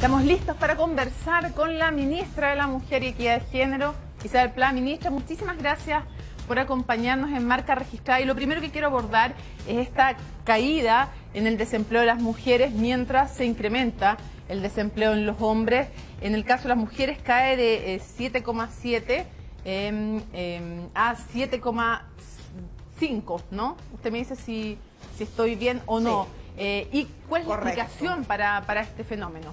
Estamos listos para conversar con la ministra de la Mujer y Equidad de Género, Isabel Pla. Ministra, muchísimas gracias por acompañarnos en Marca Registrada. Y lo primero que quiero abordar es esta caída en el desempleo de las mujeres mientras se incrementa el desempleo en los hombres. En el caso de las mujeres cae de 7,7 a 7,5, ¿no? Usted me dice si estoy bien o no. Sí. ¿Y cuál es la explicación para este fenómeno?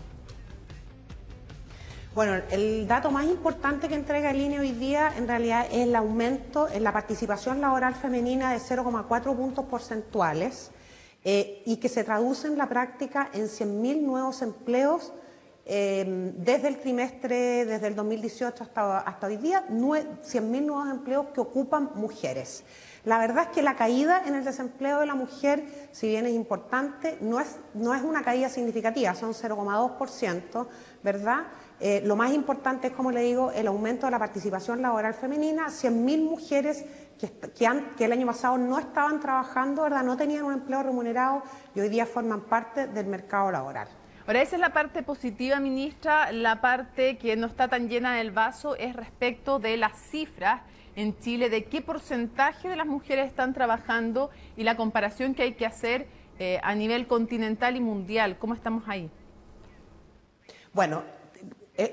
Bueno, el dato más importante que entrega el INE hoy día en realidad es el aumento en la participación laboral femenina de 0,4 puntos porcentuales y que se traduce en la práctica en 100.000 nuevos empleos desde el trimestre, desde el 2018 hasta hoy día, 100.000 nuevos empleos que ocupan mujeres. La verdad es que la caída en el desempleo de la mujer, si bien es importante, no es una caída significativa, son 0,2%, ¿verdad? Lo más importante es, como le digo, el aumento de la participación laboral femenina. 100.000 mujeres que el año pasado no estaban trabajando, ¿verdad?, no tenían un empleo remunerado y hoy día forman parte del mercado laboral. Ahora, esa es la parte positiva, ministra. La parte que no está tan llena del vaso es respecto de las cifras en Chile, de qué porcentaje de las mujeres están trabajando y la comparación que hay que hacer a nivel continental y mundial. ¿Cómo estamos ahí? Bueno,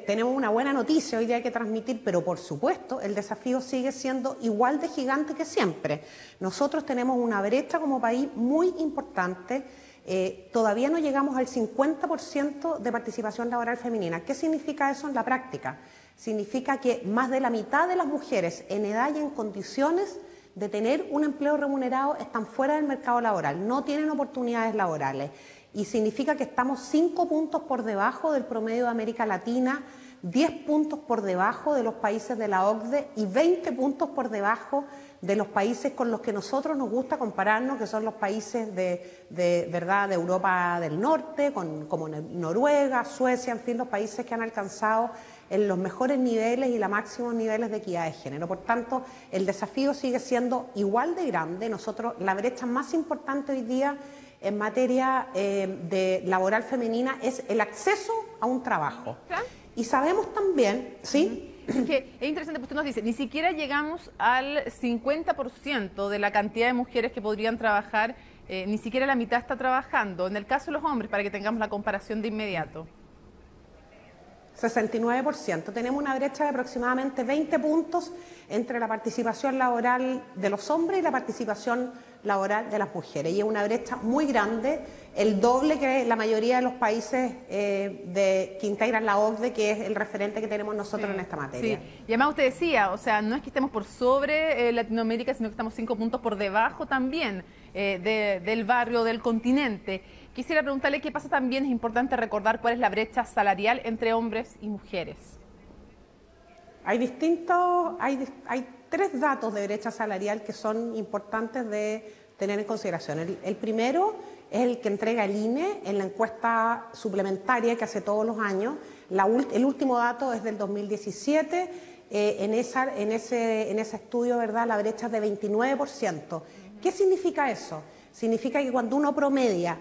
tenemos una buena noticia hoy día que transmitir, pero por supuesto el desafío sigue siendo igual de gigante que siempre. Nosotros tenemos una brecha como país muy importante. Todavía no llegamos al 50% de participación laboral femenina. ¿Qué significa eso en la práctica? Significa que más de la mitad de las mujeres en edad y en condiciones de tener un empleo remunerado están fuera del mercado laboral, no tienen oportunidades laborales. Y significa que estamos 5 puntos por debajo del promedio de América Latina, 10 puntos por debajo de los países de la OCDE y 20 puntos por debajo de los países con los que nosotros nos gusta compararnos, que son los países de Europa del Norte, como Noruega, Suecia, en fin, los países que han alcanzado en los mejores niveles y los máximos niveles de equidad de género. Por tanto, el desafío sigue siendo igual de grande. Nosotros, la brecha más importante hoy día en materia de laboral femenina es el acceso a un trabajo. Y sabemos también, ¿sí? Es que es interesante, porque usted nos dice, ni siquiera llegamos al 50% de la cantidad de mujeres que podrían trabajar, ni siquiera la mitad está trabajando. En el caso de los hombres, para que tengamos la comparación de inmediato. 69%. Tenemos una brecha de aproximadamente 20 puntos entre la participación laboral de los hombres y la participación laboral de las mujeres. Y es una brecha muy grande, el doble que la mayoría de los países que integran la OCDE, que es el referente que tenemos nosotros en esta materia. Sí. Y además usted decía, o sea, no es que estemos por sobre Latinoamérica, sino que estamos 5 puntos por debajo también del barrio, del continente. Quisiera preguntarle qué pasa también, es importante recordar cuál es la brecha salarial entre hombres y mujeres. Hay 3 datos de brecha salarial que son importantes de tener en consideración. El primero es el que entrega el INE en la encuesta suplementaria que hace todos los años. El último dato es del 2017. En ese estudio, ¿verdad?, la brecha es de 29%. ¿Qué significa eso? Significa que cuando uno promedia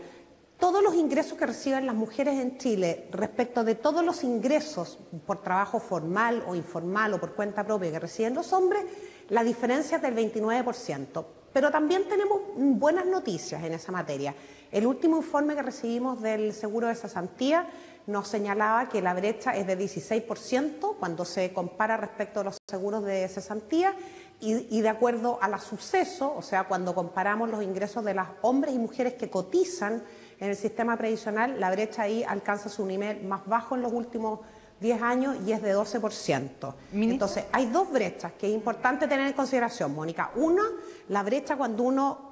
todos los ingresos que reciben las mujeres en Chile respecto de todos los ingresos por trabajo formal o informal o por cuenta propia que reciben los hombres, la diferencia es del 29%. Pero también tenemos buenas noticias en esa materia. El último informe que recibimos del seguro de cesantía nos señalaba que la brecha es de 16% cuando se compara respecto a los seguros de cesantía y de acuerdo a la suceso, o sea, cuando comparamos los ingresos de las hombres y mujeres que cotizan en el sistema previsional, la brecha ahí alcanza su nivel más bajo en los últimos 10 años y es de 12%. Entonces, hay 2 brechas que es importante tener en consideración, Mónica. Una, la brecha cuando uno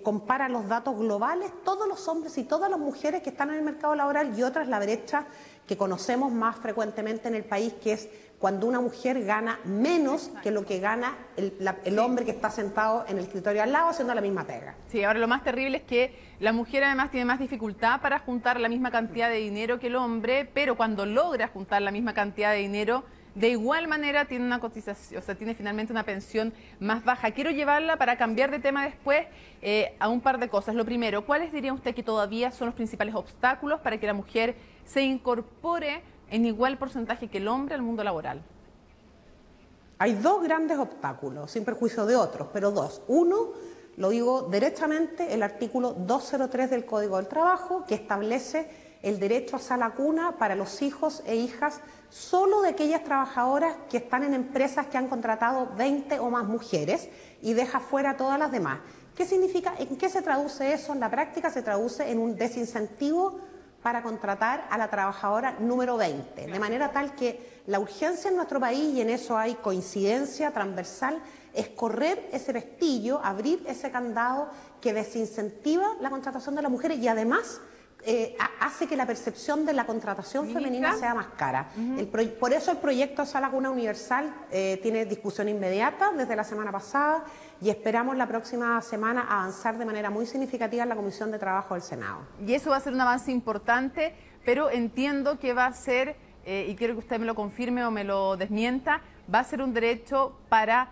compara los datos globales, todos los hombres y todas las mujeres que están en el mercado laboral, y otra es la brecha que conocemos más frecuentemente en el país, que es cuando una mujer gana menos que lo que gana el hombre que está sentado en el escritorio al lado haciendo la misma pega. Sí, ahora lo más terrible es que la mujer además tiene más dificultad para juntar la misma cantidad de dinero que el hombre, pero cuando logra juntar la misma cantidad de dinero, de igual manera tiene una cotización, o sea, tiene finalmente una pensión más baja. Quiero llevarla, para cambiar de tema después, a un par de cosas. Lo primero, ¿cuáles diría usted que todavía son los principales obstáculos para que la mujer se incorpore en igual porcentaje que el hombre al mundo laboral? Hay dos grandes obstáculos, sin perjuicio de otros, pero dos. Uno, lo digo derechamente, el artículo 203 del Código del Trabajo, que establece el derecho a sala cuna para los hijos e hijas solo de aquellas trabajadoras que están en empresas que han contratado 20 o más mujeres y deja fuera a todas las demás. ¿Qué significa? ¿En qué se traduce eso? En la práctica se traduce en un desincentivo para contratar a la trabajadora número 20, de manera tal que la urgencia en nuestro país, y en eso hay coincidencia transversal, es correr ese pestillo, abrir ese candado que desincentiva la contratación de las mujeres y además hace que la percepción de la contratación femenina sea más cara. Por eso el proyecto Sala Cuna Universal tiene discusión inmediata desde la semana pasada y esperamos la próxima semana avanzar de manera muy significativa en la Comisión de Trabajo del Senado. Y eso va a ser un avance importante, pero entiendo que va a ser, y quiero que usted me lo confirme o me lo desmienta, va a ser un derecho para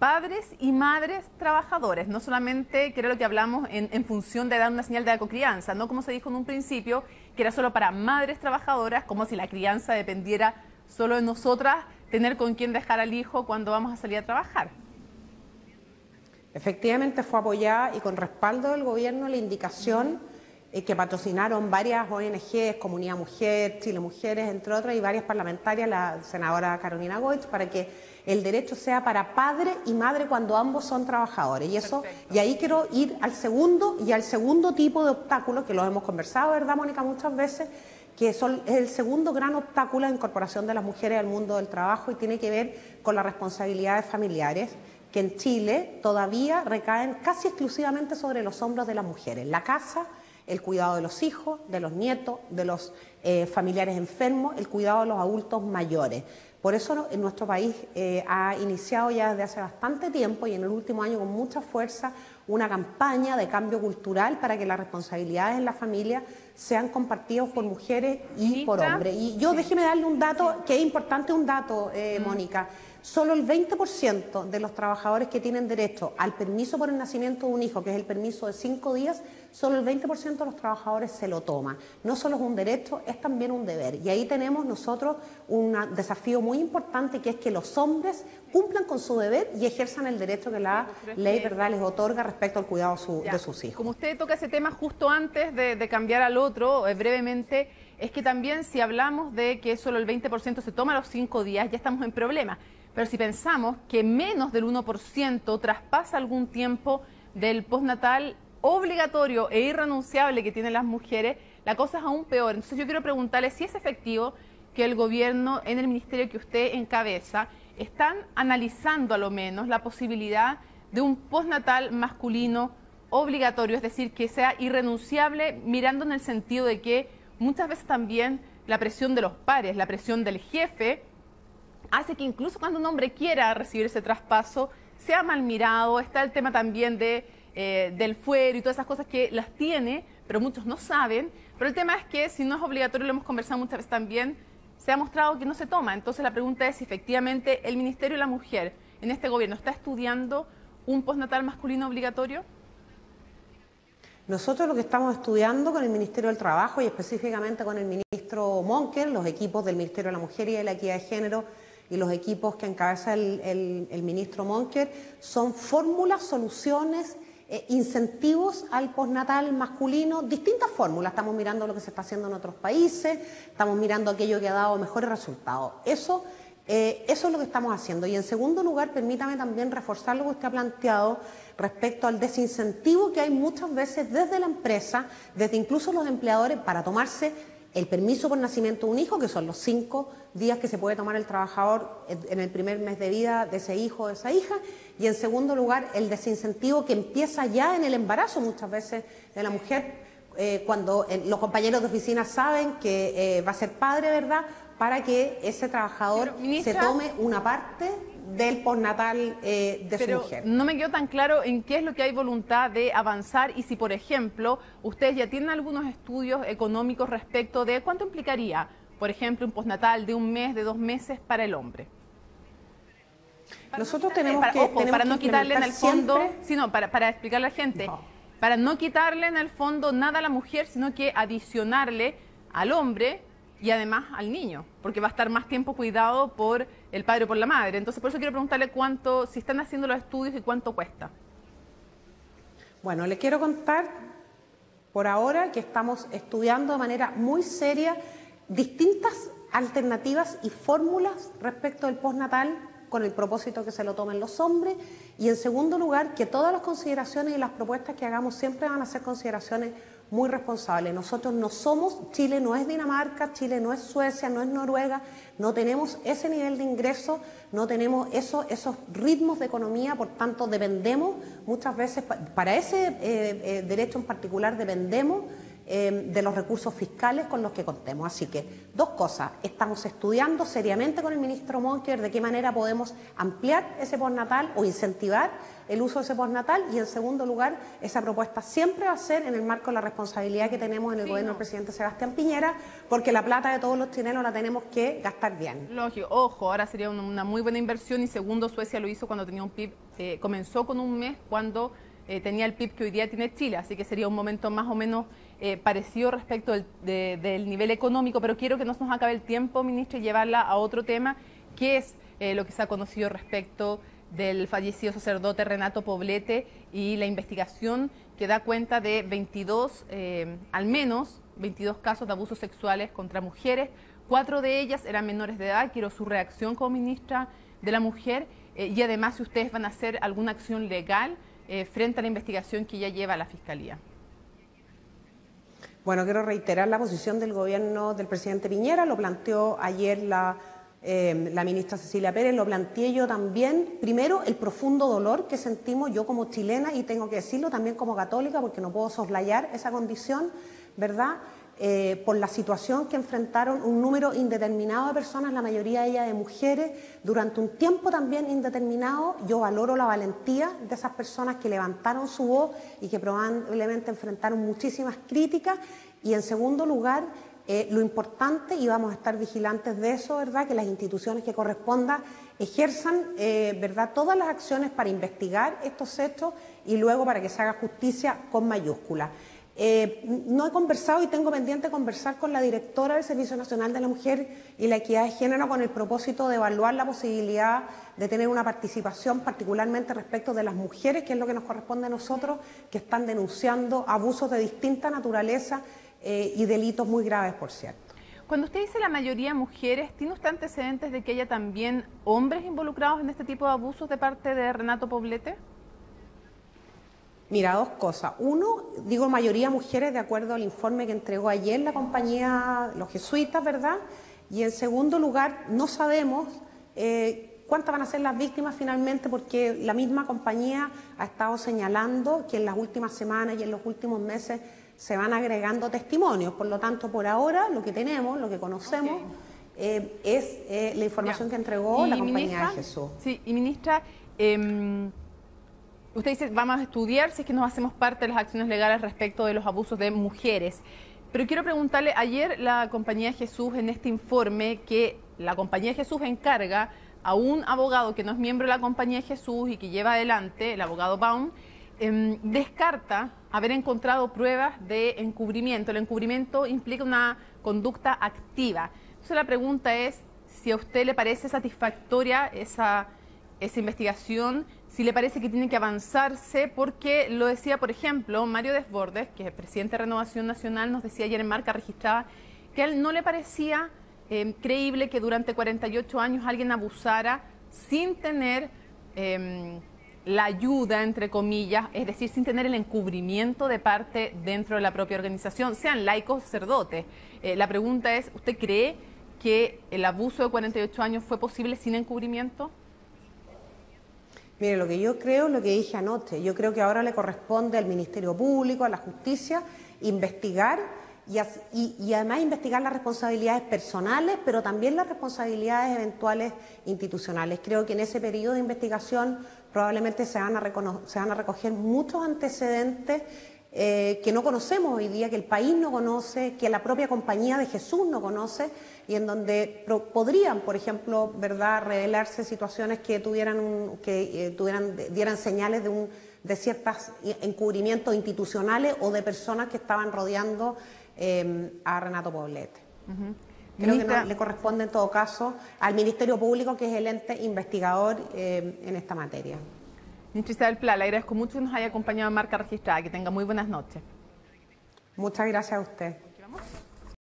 padres y madres trabajadores, no solamente, que era lo que hablamos en función de dar una señal de acocrianza, no como se dijo en un principio, que era solo para madres trabajadoras, como si la crianza dependiera solo de nosotras, tener con quién dejar al hijo cuando vamos a salir a trabajar. Efectivamente fue apoyada y con respaldo del gobierno la indicación que patrocinaron varias ONGs, Comunidad Mujer, Chile Mujeres, entre otras, y varias parlamentarias, la senadora Carolina Goich, para que el derecho sea para padre y madre cuando ambos son trabajadores. Y eso, y ahí quiero ir al segundo tipo de obstáculos, que los hemos conversado, ¿verdad, Mónica?, muchas veces, que es el segundo gran obstáculo de incorporación de las mujeres al mundo del trabajo y tiene que ver con las responsabilidades familiares, que en Chile todavía recaen casi exclusivamente sobre los hombros de las mujeres. La casa, el cuidado de los hijos, de los nietos, de los familiares enfermos, el cuidado de los adultos mayores. Por eso en nuestro país ha iniciado ya desde hace bastante tiempo y en el último año con mucha fuerza una campaña de cambio cultural para que las responsabilidades en la familia sean compartidas por mujeres y por hombres. Y yo déjeme darle un dato que es importante, Mónica. Solo el 20% de los trabajadores que tienen derecho al permiso por el nacimiento de un hijo, que es el permiso de 5 días, solo el 20% de los trabajadores se lo toman. No solo es un derecho, es también un deber. Y ahí tenemos nosotros un desafío muy importante, que es que los hombres cumplan con su deber y ejerzan el derecho que la ley, ¿verdad?, les otorga respecto al cuidado de sus hijos. Como usted toca ese tema justo antes de cambiar al otro, brevemente, es que también si hablamos de que solo el 20% se toma los 5 días, ya estamos en problema. Pero si pensamos que menos del 1% traspasa algún tiempo del postnatal obligatorio e irrenunciable que tienen las mujeres, la cosa es aún peor. Entonces yo quiero preguntarle si es efectivo que el gobierno, en el ministerio que usted encabeza, están analizando a lo menos la posibilidad de un postnatal masculino obligatorio, es decir, que sea irrenunciable, mirando en el sentido de que muchas veces también la presión de los pares, la presión del jefe, hace que incluso cuando un hombre quiera recibir ese traspaso, sea mal mirado. Está el tema también del fuero y todas esas cosas que las tiene, pero muchos no saben. Pero el tema es que si no es obligatorio, lo hemos conversado muchas veces también, se ha mostrado que no se toma. Entonces la pregunta es si efectivamente el Ministerio de la Mujer en este gobierno está estudiando un postnatal masculino obligatorio. Nosotros lo que estamos estudiando con el Ministerio del Trabajo y específicamente con el ministro Monker, los equipos del Ministerio de la Mujer y de la Equidad de Género y los equipos que encabeza el ministro Monker, son fórmulas, soluciones, incentivos al postnatal masculino, distintas fórmulas. Estamos mirando lo que se está haciendo en otros países, estamos mirando aquello que ha dado mejores resultados. Eso es lo que estamos haciendo. Y en segundo lugar, permítame también reforzar lo que usted ha planteado respecto al desincentivo que hay muchas veces desde la empresa, desde incluso los empleadores, para tomarse el permiso por nacimiento de un hijo, que son los 5 días que se puede tomar el trabajador en el primer mes de vida de ese hijo o de esa hija, y en segundo lugar el desincentivo que empieza ya en el embarazo muchas veces de la mujer, cuando los compañeros de oficina saben que va a ser padre, ¿verdad?, para que ese trabajador se tome una parte del postnatal de su mujer. No me quedó tan claro en qué es lo que hay voluntad de avanzar y si, por ejemplo, ustedes ya tienen algunos estudios económicos respecto de cuánto implicaría, por ejemplo, un postnatal de 1 mes, de 2 meses para el hombre. Nosotros tenemos para no quitarle en el fondo, sino para explicarle a la gente, para no quitarle en el fondo nada a la mujer, sino que adicionarle al hombre y además al niño, porque va a estar más tiempo cuidado por el padre o por la madre. Entonces, por eso quiero preguntarle cuánto, si están haciendo los estudios y cuánto cuesta. Bueno, le quiero contar por ahora que estamos estudiando de manera muy seria distintas alternativas y fórmulas respecto del postnatal, con el propósito que se lo tomen los hombres, y en segundo lugar que todas las consideraciones y las propuestas que hagamos siempre van a ser consideraciones muy responsables. Nosotros no somos, Chile no es Dinamarca, Chile no es Suecia, no es Noruega, no tenemos ese nivel de ingreso, no tenemos esos ritmos de economía, por tanto dependemos muchas veces, para ese derecho en particular dependemos de los recursos fiscales con los que contemos. Así que, dos cosas, estamos estudiando seriamente con el ministro Monker de qué manera podemos ampliar ese postnatal o incentivar el uso de ese postnatal, y en segundo lugar, esa propuesta siempre va a ser en el marco de la responsabilidad que tenemos en el gobierno del presidente Sebastián Piñera, porque la plata de todos los chilenos la tenemos que gastar bien. Lógico, ojo, ahora sería una muy buena inversión, y segundo, Suecia lo hizo cuando tenía un PIB, comenzó con un mes cuando tenía el PIB que hoy día tiene Chile, así que sería un momento más o menos parecido respecto del nivel económico, pero quiero que no se nos acabe el tiempo, ministra, y llevarla a otro tema, que es lo que se ha conocido respecto del fallecido sacerdote Renato Poblete y la investigación que da cuenta de 22, al menos 22 casos de abusos sexuales contra mujeres. 4 de ellas eran menores de edad. Quiero su reacción como ministra de la Mujer y además si ustedes van a hacer alguna acción legal frente a la investigación que ya lleva la Fiscalía. Bueno, quiero reiterar la posición del gobierno del presidente Piñera, lo planteó ayer la ministra Cecilia Pérez, lo planteé yo también. Primero, el profundo dolor que sentimos yo como chilena, y tengo que decirlo también como católica, porque no puedo soslayar esa condición, ¿verdad?, por la situación que enfrentaron un número indeterminado de personas, la mayoría de ellas de mujeres, durante un tiempo también indeterminado. Yo valoro la valentía de esas personas que levantaron su voz y que probablemente enfrentaron muchísimas críticas. Y en segundo lugar, lo importante, y vamos a estar vigilantes de eso, ¿verdad?, que las instituciones que correspondan ejerzan, ¿verdad?, todas las acciones para investigar estos hechos y luego para que se haga justicia con mayúsculas. No he conversado y tengo pendiente conversar con la directora del Servicio Nacional de la Mujer y la Equidad de Género con el propósito de evaluar la posibilidad de tener una participación particularmente respecto de las mujeres, que es lo que nos corresponde a nosotros, que están denunciando abusos de distinta naturaleza y delitos muy graves, por cierto. Cuando usted dice la mayoría mujeres, ¿tiene usted antecedentes de que haya también hombres involucrados en este tipo de abusos de parte de Renato Poblete? Mira, dos cosas. Uno, digo mayoría mujeres de acuerdo al informe que entregó ayer la compañía, los jesuitas, ¿verdad? Y en segundo lugar, no sabemos cuántas van a ser las víctimas finalmente, porque la misma compañía ha estado señalando que en las últimas semanas y en los últimos meses se van agregando testimonios. Por lo tanto, por ahora, lo que tenemos, lo que conocemos, es la información que entregó la compañía de Jesús. Sí, y ministra, usted dice, vamos a estudiar si es que nos hacemos parte de las acciones legales respecto de los abusos de mujeres. Pero quiero preguntarle, ayer la Compañía de Jesús, en este informe, que la Compañía de Jesús encarga a un abogado que no es miembro de la Compañía de Jesús y que lleva adelante, el abogado Baum, descarta haber encontrado pruebas de encubrimiento. El encubrimiento implica una conducta activa. Entonces la pregunta es si a usted le parece satisfactoria esa investigación, si le parece que tiene que avanzarse, porque lo decía, por ejemplo, Mario Desbordes, que es el presidente de Renovación Nacional, nos decía ayer en Marca Registrada que a él no le parecía creíble que durante 48 años alguien abusara sin tener la ayuda, entre comillas, es decir, sin tener el encubrimiento de parte dentro de la propia organización, sean laicos o sacerdotes. La pregunta es, ¿usted cree que el abuso de 48 años fue posible sin encubrimiento? Mire, lo que yo creo, lo que dije anoche, yo creo que ahora le corresponde al Ministerio Público, a la Justicia, investigar y además investigar las responsabilidades personales, pero también las responsabilidades eventuales institucionales. Creo que en ese periodo de investigación probablemente se van a recoger muchos antecedentes que no conocemos hoy día, que el país no conoce, que la propia Compañía de Jesús no conoce, y en donde podrían, por ejemplo, ¿verdad?, revelarse situaciones que dieran señales de ciertos encubrimientos institucionales o de personas que estaban rodeando a Renato Poblete. Creo que no le corresponde en todo caso al Ministerio Público, que es el ente investigador en esta materia. Ministra Isabel Pla, le agradezco mucho que nos haya acompañado en Marca Registrada. Que tenga muy buenas noches. Muchas gracias a usted.